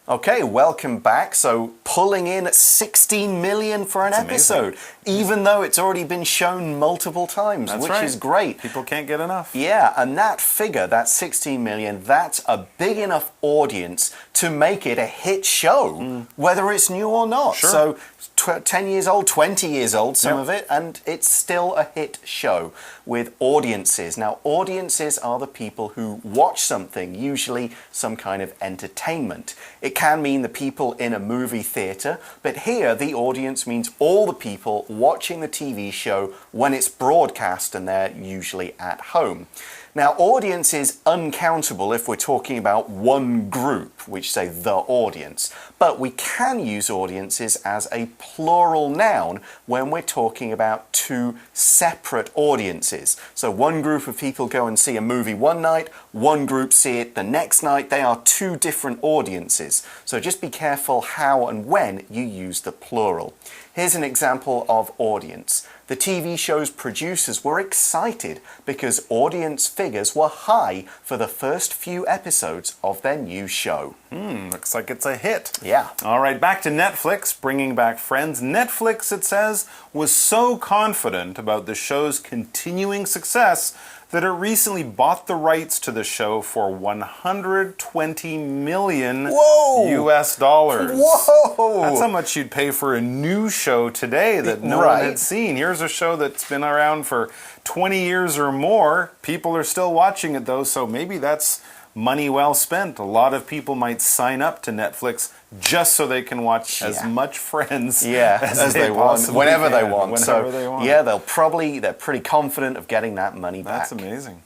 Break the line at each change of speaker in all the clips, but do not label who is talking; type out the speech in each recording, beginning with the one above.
Okay, welcome back. So pulling in 16 million for an episode, even though it's already been shown multiple times, which is great.
People can't get enough.
Yeah, and that figure, that 16 million, that's a big enough audience to make it a hit show, whether it's new or not.
Sure.
So 10 years old, 20 years old, some of it, and it's still a hit show with audiences. Now, audiences are the people who watch something, usually some kind of entertainment. It can mean the people in a movie theater, but here the audience means all the people watching the TV show when it's broadcast, and they're usually at home. Now, audience is uncountable if we're talking about one group, which say the audience, but we can use audiences as a plural noun when we're talking about two separate audiences. So one group of people go and see a movie one night, one group see it the next night. They are two different audiences. So just be careful how and when you use the plural. Here's an example of audience. The TV show's producers were excited because audience figures were high for the first few episodes of their new show.
Looks like it's a hit.
Yeah.
All right, back to Netflix, bringing back Friends. Netflix, it says, was so confident about the show's continuing success that it recently bought the rights to the show for $120 million US dollars.
Whoa!
That's how much you'd pay for a new show today that no one had seen. Here's a show that's been around for 20 years or more. People are still watching it though, so maybe that's money well spent. A lot of people might sign up to Netflix just so they can watch as much Friends as they want,
whenever they want.
Yeah,
they're pretty confident of getting that money back.
That's amazing.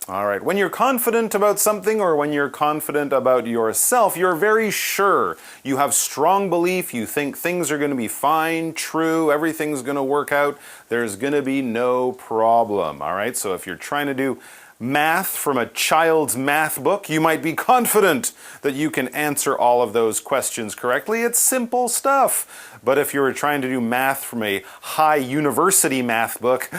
All right, when you're confident about something or when you're confident about yourself, you're very sure. You have strong belief, you think things are going to be fine, true, everything's going to work out, there's going to be no problem. All right, so if you're trying to do math from a child's math book, you might be confident that you can answer all of those questions correctly. It's simple stuff. But if you were trying to do math from a high university math book,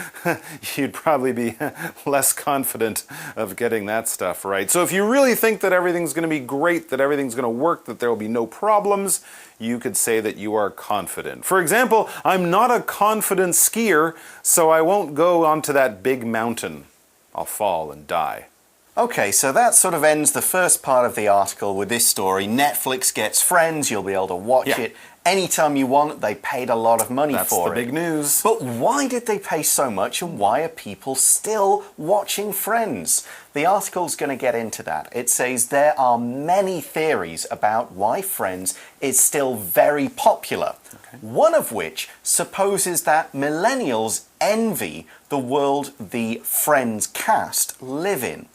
you'd probably be less confident of getting that stuff right. So if you really think that everything's going to be great, that everything's going to work, that there will be no problems, you could say that you are confident. For example, I'm not a confident skier, so I won't go onto that big mountain. I'll fall and die.
Okay, so that sort of ends the first part of the article with this story. Netflix gets Friends, you'll be able to watch it anytime you want. They paid a lot of money for it.
That's the big news.
But why did they pay so much, and why are people still watching Friends? The article's going to get into that. It says there are many theories about why Friends is still very popular. One of which supposes that millennials envy the world the Friends cast live in.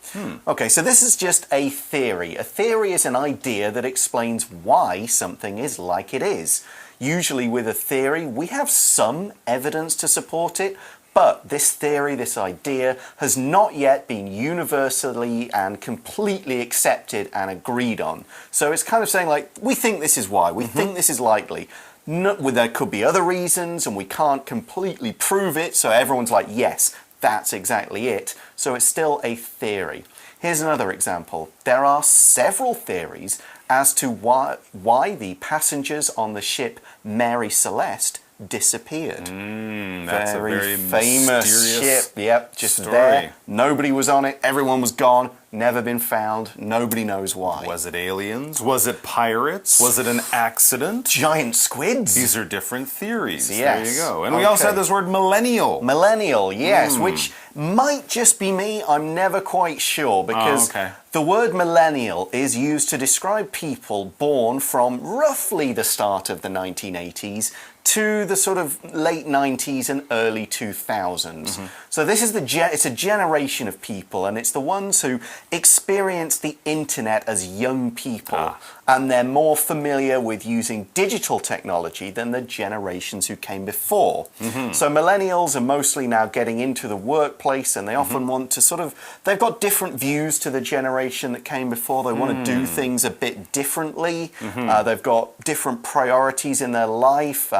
Okay, so this is just a theory. A theory is an idea that explains why something is like it is. Usually with a theory, we have some evidence to support it, but this theory, this idea, has not yet been universally and completely accepted and agreed on. So it's kind of saying like, we think this is why, we think this is likely. No, there could be other reasons and we can't completely prove it, so everyone's like, yes, that's exactly it. So it's still a theory. Here's another example. There are several theories as to why the passengers on the ship Mary Celeste disappeared.
That's a very
famous ship. Yep, just
story.
There. Nobody was on it. Everyone was gone. Never been found. Nobody knows why.
Was it aliens? Was it pirates? Was it an accident?
Giant squids?
These are different theories.
Yes.
There you go. And we also have this word millennial.
Millennial, yes, which might just be me. I'm never quite sure because the word millennial is used to describe people born from roughly the start of the 1980s to the sort of late 90s and early 2000s. So this is it's a generation of people, and it's the ones who experience the internet as young people, and they're more familiar with using digital technology than the generations who came before. So millennials are mostly now getting into the workplace, and they often want to they've got different views to the generation that came before. They want to do things a bit differently. They've got different priorities in their life,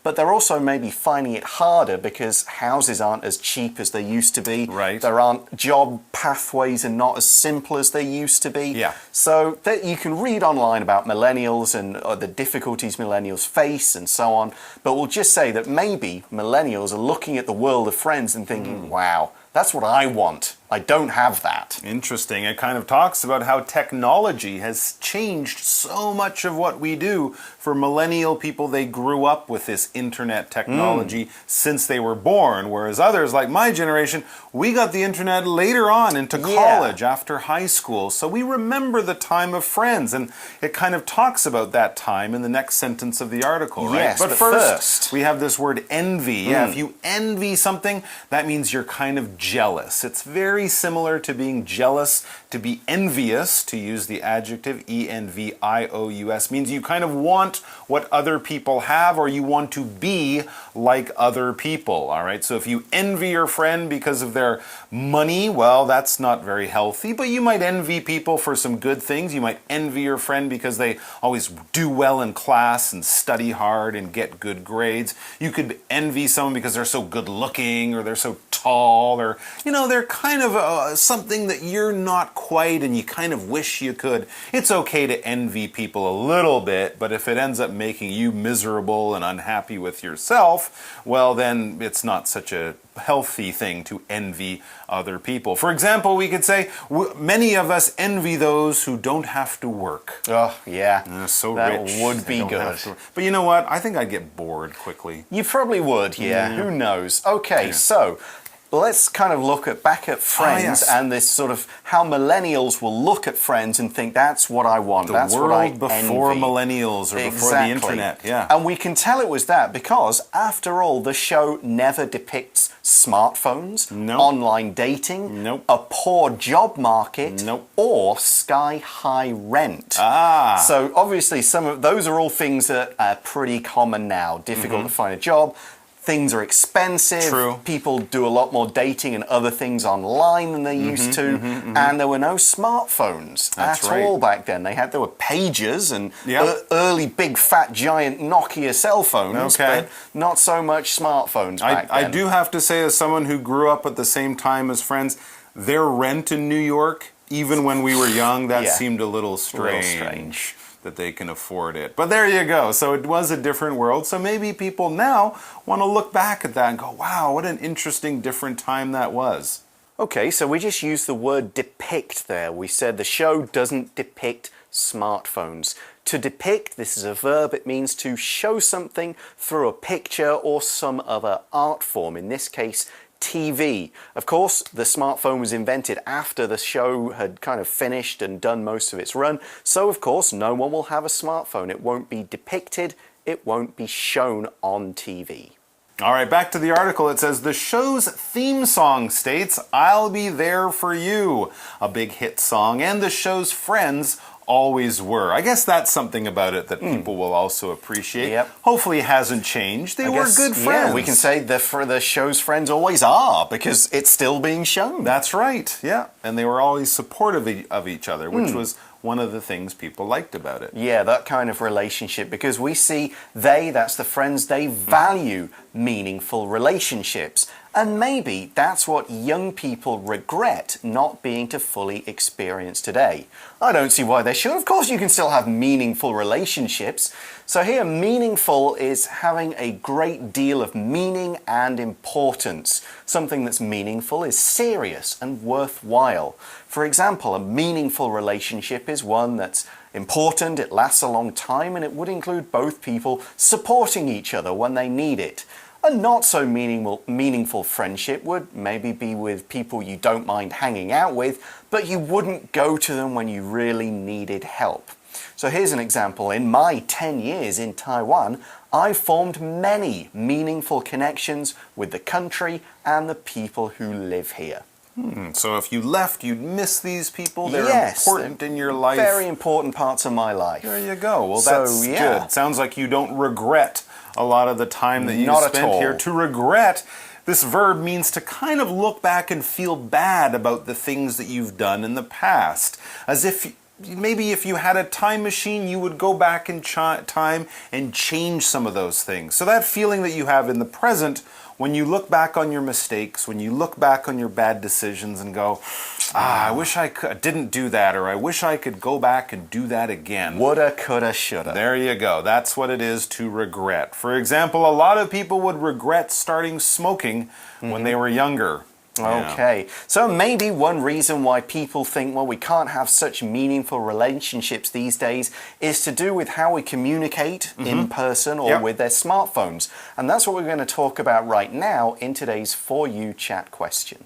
but they're also maybe finding it harder because houses aren't as cheap as they used to be.
Right.
There aren't job pathways, and not as simple as they used to be.
Yeah.
So that you can read online online about millennials and the difficulties millennials face and so on. But we'll just say that maybe millennials are looking at the world of friends and thinking, wow, that's what I want. I don't have that.
Interesting. It kind of talks about how technology has changed so much of what we do. For millennial people, they grew up with this internet technology since they were born, whereas others, like my generation, we got the internet later on into college, after high school. So we remember the time of friends, and it kind of talks about that time in the next sentence of the article, right?
Yes,
but first, we have this word envy. Yeah, if you envy something, that means you're kind of jealous. It's very similar to being jealous. To be envious, to use the adjective envious, means you kind of want what other people have, or you want to be like other people, all right? So if you envy your friend because of their money, well, that's not very healthy, but you might envy people for some good things. You might envy your friend because they always do well in class and study hard and get good grades. You could envy someone because they're so good looking, or they're so tall, or, you know, they're kind of something that you're not quite and you kind of wish you could. It's okay to envy people a little bit, but if it ends up making you miserable and unhappy with yourself, well, then it's not such a healthy thing to envy other people. For example, we could say many of us envy those who don't have to work.
Oh, yeah.
So
that
rich.
would be good.
But you know what? I think I'd get bored quickly.
You probably would, yeah. Who knows? Okay, so let's kind of look back at friends and this sort of how millennials will look at friends and think that's what I want. That's what I envy.
The world before millennials or before the internet. Yeah.
And we can tell it was that because, after all, the show never depicts smartphones, online dating, a poor job market, or sky-high rent. So obviously some of those are all things that are pretty common now. Difficult to find a job. Things are expensive.
True.
People do a lot more dating and other things online than they used to. And there were no smartphones at all back then. There were pagers and early big fat giant Nokia cell phones, but not so much smartphones back then.
I do have to say, as someone who grew up at the same time as friends, their rent in New York, even when we were young, that seemed a little strange. That they can afford it. But there you go. So it was a different world. So maybe people now want to look back at that and go, wow, what an interesting, different time that was.
Okay, so we just used the word depict there. We said the show doesn't depict smartphones. To depict, this is a verb. It means to show something through a picture or some other art form. In this case, TV. Of course, the smartphone was invented after the show had kind of finished and done most of its run, so of course no one will have a smartphone. It won't be depicted, it won't be shown on TV.
All right, back to the article. It says, the show's theme song states, "I'll be there for you," a big hit song, and the show's friends always were. I guess that's something about it that people will also appreciate. Hopefully it hasn't changed. They were good friends.
Yeah, we can say the show's friends always are because it's still being shown.
That's right, yeah. And they were always supportive of each other, which was one of the things people liked about it.
Yeah, that kind of relationship, because we see that's the friends, they value meaningful relationships. And maybe that's what young people regret not being to fully experience today. I don't see why they should. Of course you can still have meaningful relationships. So here, meaningful is having a great deal of meaning and importance. Something that's meaningful is serious and worthwhile. For example, a meaningful relationship is one that's important, it lasts a long time, and it would include both people supporting each other when they need it. A not so meaningful friendship would maybe be with people you don't mind hanging out with, but you wouldn't go to them when you really needed help. So here's an example. In my 10 years in Taiwan, I formed many meaningful connections with the country and the people who live here.
So if you left, you'd miss these people? They're important in your life?
Very important parts of my life.
There you go. Well, that's good. Sounds like you don't regret a lot of the time that you spent here. To regret, this verb means to kind of look back and feel bad about the things that you've done in the past. As if maybe if you had a time machine, you would go back in time and change some of those things. So that feeling that you have in the present, when you look back on your mistakes, when you look back on your bad decisions and go, I wish I didn't do that, or I wish I could go back and do that again.
Woulda, coulda, shoulda.
There you go. That's what it is to regret. For example, a lot of people would regret starting smoking when they were younger.
Okay, so maybe one reason why people think, well, we can't have such meaningful relationships these days is to do with how we communicate in person or with their smartphones. And that's what we're going to talk about right now in today's For You Chat question.